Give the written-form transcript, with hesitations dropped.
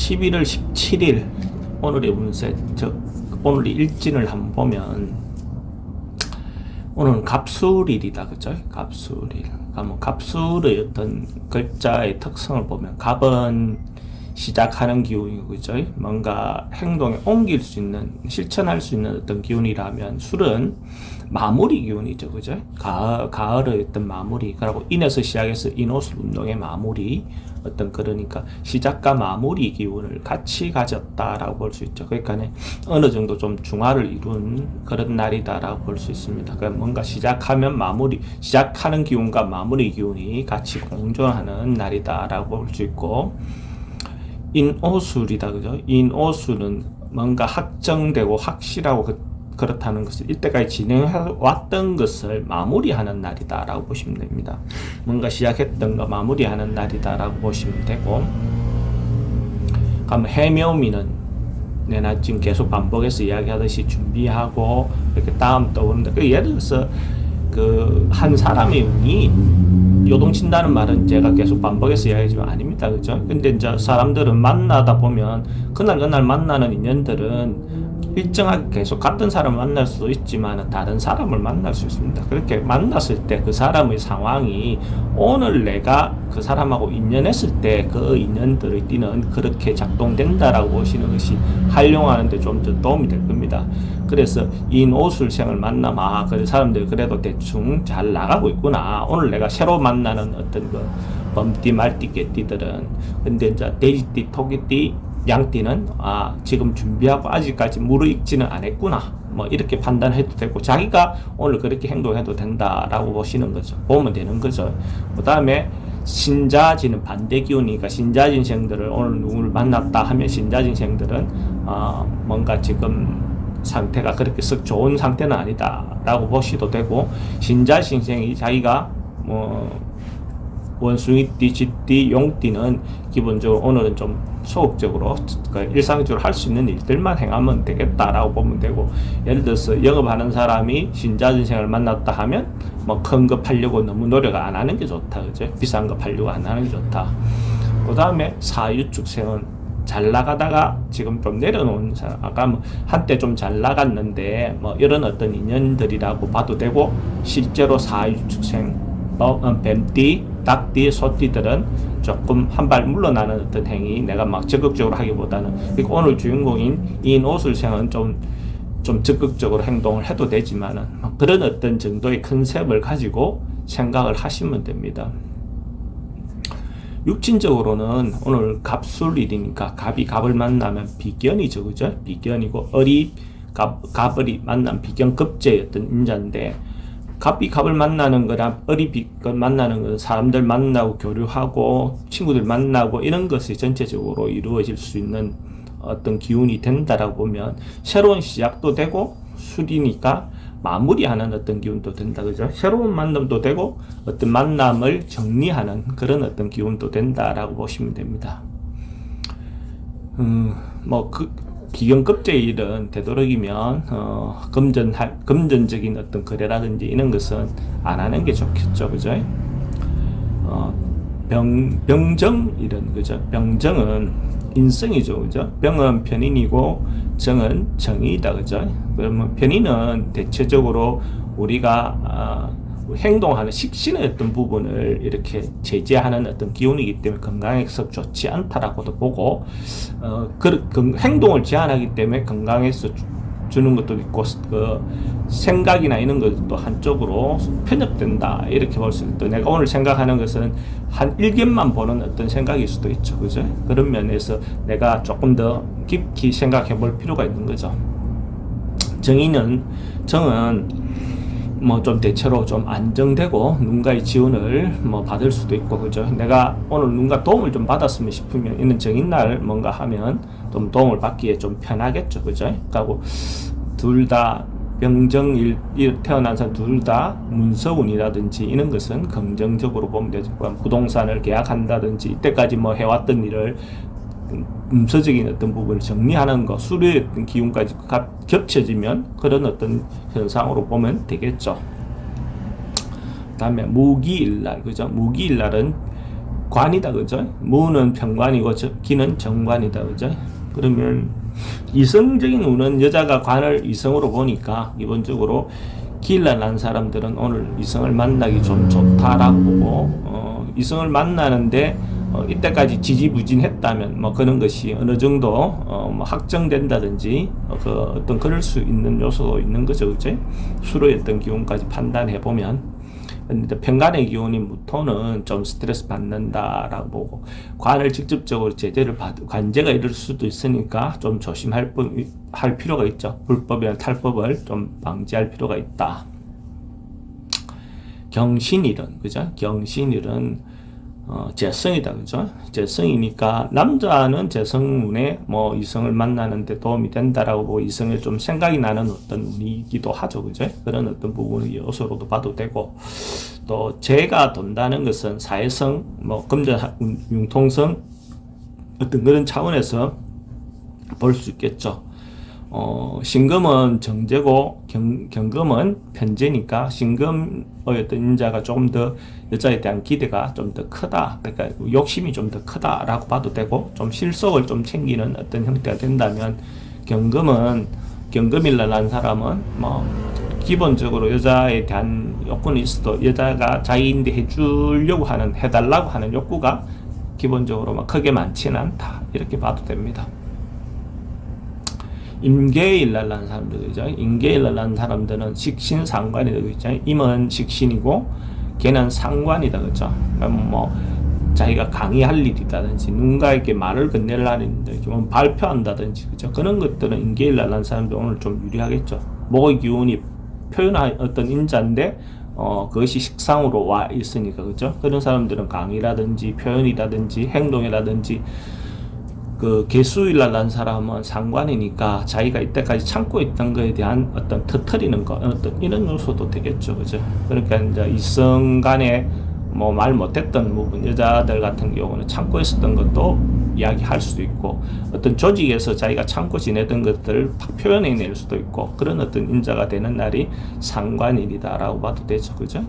11월 17일 오늘의 운세, 즉 오늘의 일진을 한번 보면 오늘은 갑술일이다, 그죠? 갑술일. 그러면 갑술의 어떤 글자의 특성을 보면 갑은 시작하는 기운이고, 그죠? 뭔가 행동에 옮길 수 있는, 실천할 수 있는 어떤 기운이라면 술은 마무리 기운이죠, 그죠? 가을의 어떤 마무리, 그리고 인에서 시작해서 인호술 운동의 마무리, 어떤 그러니까 시작과 마무리 기운을 같이 가졌다라고 볼 수 있죠. 그러니까 어느 정도 좀 중화를 이룬 그런 날이다라고 볼 수 있습니다. 그러니까 뭔가 시작하면 마무리, 시작하는 기운과 마무리 기운이 같이 공존하는 날이다라고 볼 수 있고, 인오술이다, 그죠? 인오술은 뭔가 확정되고 확실하고 그렇다는 것을, 이때까지 진행해왔던 것을 마무리하는 날이다라고 보시면 됩니다. 뭔가 시작했던 거 마무리하는 날이다라고 보시면 되고, 그럼 해묘미는 내가 지금 계속 반복해서 이야기하듯이 준비하고 이렇게 다음 떠오른다. 예를 들어서 한 사람의 운이 요동친다는 말은 제가 계속 반복해서 이야기하지만 아닙니다, 그죠? 근데 이제 사람들은 만나다 보면 그날 만나는 인연들은 일정하게 계속 같은 사람을 만날 수도 있지만 다른 사람을 만날 수 있습니다. 그렇게 만났을 때 그 사람의 상황이 오늘 내가 그 사람하고 인연했을 때 그 인연들의 띠는 그렇게 작동된다라고 보시는 것이 활용하는 데 좀 더 도움이 될 겁니다. 그래서 인오술생을 만나면 그 사람들이 그래도 대충 잘 나가고 있구나. 오늘 내가 새로 만나는 어떤 범띠, 말띠, 개띠들은, 근데 이제 돼지띠, 토끼띠, 양띠는 지금 준비하고 아직까지 무르익지는 않았구나, 뭐 이렇게 판단해도 되고, 자기가 오늘 그렇게 행동해도 된다라고 보시는 거죠. 보면 되는 거죠. 그 다음에 신자진은 반대 기운이니까 신자진생들을 오늘 누구를 만났다 하면 신자진생들은 뭔가 지금 상태가 그렇게 썩 좋은 상태는 아니다 라고 보셔도 되고, 신자진생이 자기가 원숭이띠, 쥐띠, 용띠는 기본적으로 오늘은 좀 소극적으로 일상적으로 할 수 있는 일들만 행하면 되겠다라고 보면 되고, 예를 들어서 영업하는 사람이 신자진생을 만났다 하면 뭐 큰 거 팔려고 너무 노력 안 하는 게 좋다, 그죠? 비싼 거 팔려고 안 하는 게 좋다. 그 다음에 사유축생은 잘 나가다가 지금 좀 내려놓은 사람, 아까 뭐 한때 좀 잘 나갔는데 뭐 이런 어떤 인연들이라고 봐도 되고, 실제로 사유축생, 뱀띠, 닭띠, 소띠들은 조금 한 발 물러나는 어떤 행위, 내가 막 적극적으로 하기보다는, 그리고 오늘 주인공인 인오술생은 좀 적극적으로 행동을 해도 되지만은 그런 어떤 정도의 컨셉을 가지고 생각을 하시면 됩니다. 육친적으로는 오늘 갑술일이니까 갑이 갑을 만나면 비견이죠, 그죠? 비견이고, 을이 갑을이 만나면 비견급제의 어떤 인자인데, 갑이 갑을 만나는 거랑 을이 비견 만나는 건 사람들 만나고 교류하고 친구들 만나고 이런 것이 전체적으로 이루어질 수 있는 어떤 기운이 된다라고 보면, 새로운 시작도 되고 술이니까 마무리하는 어떤 기운도 된다, 그죠? 새로운 만남도 되고 어떤 만남을 정리하는 그런 어떤 기운도 된다라고 보시면 됩니다. 비견급제의 일은 되도록이면 금전적인 어떤 거래라든지 이런 것은 안 하는 게 좋겠죠, 그죠? 병정 일은, 그죠? 병정은 인성이죠, 그죠? 병은 편인이고 정은 정이다, 그죠? 그러면 편인은 대체적으로 우리가 행동하는 식신의 어떤 부분을 이렇게 제재하는 어떤 기운이기 때문에 건강에 썩 좋지 않다라고도 보고, 행동을 제한하기 때문에 건강에서 주는 것도 있고, 생각이나 이런 것도 한쪽으로 편협된다, 이렇게 볼 수 있다. 내가 오늘 생각하는 것은 한 일견만 보는 어떤 생각일 수도 있죠, 그죠? 그런 면에서 내가 조금 더 깊이 생각해 볼 필요가 있는 거죠. 정은 뭐 좀 대체로 좀 안정되고 누군가의 지원을 뭐 받을 수도 있고, 그죠? 내가 오늘 누군가 도움을 좀 받았으면 싶으면 이는 정인날 뭔가 하면 좀 도움을 받기에 좀 편하겠죠, 그죠? 그리고 둘 다 병정일 태어난 사람 둘 다 문서운이라든지 이런 것은 긍정적으로 보면 되죠. 부동산을 계약한다든지 이때까지 뭐 해왔던 일을 문서적인 어떤 부분을 정리하는 거, 수료의 어떤 기운까지 겹쳐지면 그런 어떤 현상으로 보면 되겠죠. 다음에 무기일날, 그죠? 무기일날은 관이다, 그죠? 무는 편관이고 기는 정관이다, 그죠? 그러면 이성적인 운은 여자가 관을 이성으로 보니까 기본적으로 기일날 난 사람들은 오늘 이성을 만나기 좀 좋다라고 보고, 이성을 만나는데 이때까지 지지부진했다면 뭐 그런 것이 어느 정도 뭐 확정된다든지 그 어떤 그럴 수 있는 요소도 있는 거죠, 그죠? 수로의 어떤 기운까지 판단해 보면. 근데 편관의 기운인 무토는 좀 스트레스 받는다라고 보고, 관을 직접적으로 제재를 관제가 이럴 수도 있으니까 좀 조심할 할 필요가 있죠. 불법이나 탈법을 좀 방지할 필요가 있다. 경신일은, 그죠? 경신일은 재성이다, 그죠? 재성이니까 남자는 재성운에 뭐 이성을 만나는데 도움이 된다라고 보고 이성을 좀 생각이 나는 어떤 운이기도 하죠, 그죠? 그런 어떤 부분의 요소로도 봐도 되고, 또 재가 돈다는 것은 사회성, 뭐 금전 융통성 어떤 그런 차원에서 볼 수 있겠죠. 신금은 정제고 경금은 편제니까 신금의 어떤 인자가 조금 더 여자에 대한 기대가 좀 더 크다. 그러니까 욕심이 좀 더 크다라고 봐도 되고, 좀 실속을 좀 챙기는 어떤 형태가 된다면, 경금일날 난 사람은 뭐 기본적으로 여자에 대한 욕구는 있어도 여자가 자기인데 해달라고 하는 욕구가 기본적으로 막 크게 많지는 않다, 이렇게 봐도 됩니다. 임계일날 난 사람들이죠. 임계일날 난 사람들은 식신상관이다, 그죠? 임은 식신이고 걔는 상관이다, 그죠? 뭐 자기가 강의할 일이라든지 누군가에게 말을 건네려는 경우 발표한다든지, 그죠? 그런 것들은 임계일날 난 사람들 오늘 좀 유리하겠죠. 목의 기운이 표현한 어떤 인자인데 그것이 식상으로 와 있으니까, 그죠? 그런 사람들은 강의라든지 표현이라든지 행동이라든지, 그 개수일날 난 사람은 상관이니까 자기가 이때까지 참고 있던 거에 대한 어떤 터트리는 거, 어떤 이런 요소도 되겠죠, 그죠? 그러니까 이제 이성 간에 뭐 말 못했던 부분, 여자들 같은 경우는 참고 있었던 것도 이야기할 수도 있고, 어떤 조직에서 자기가 참고 지내던 것들을 표현해낼 수도 있고, 그런 어떤 인자가 되는 날이 상관일이다라고 봐도 되죠, 그죠?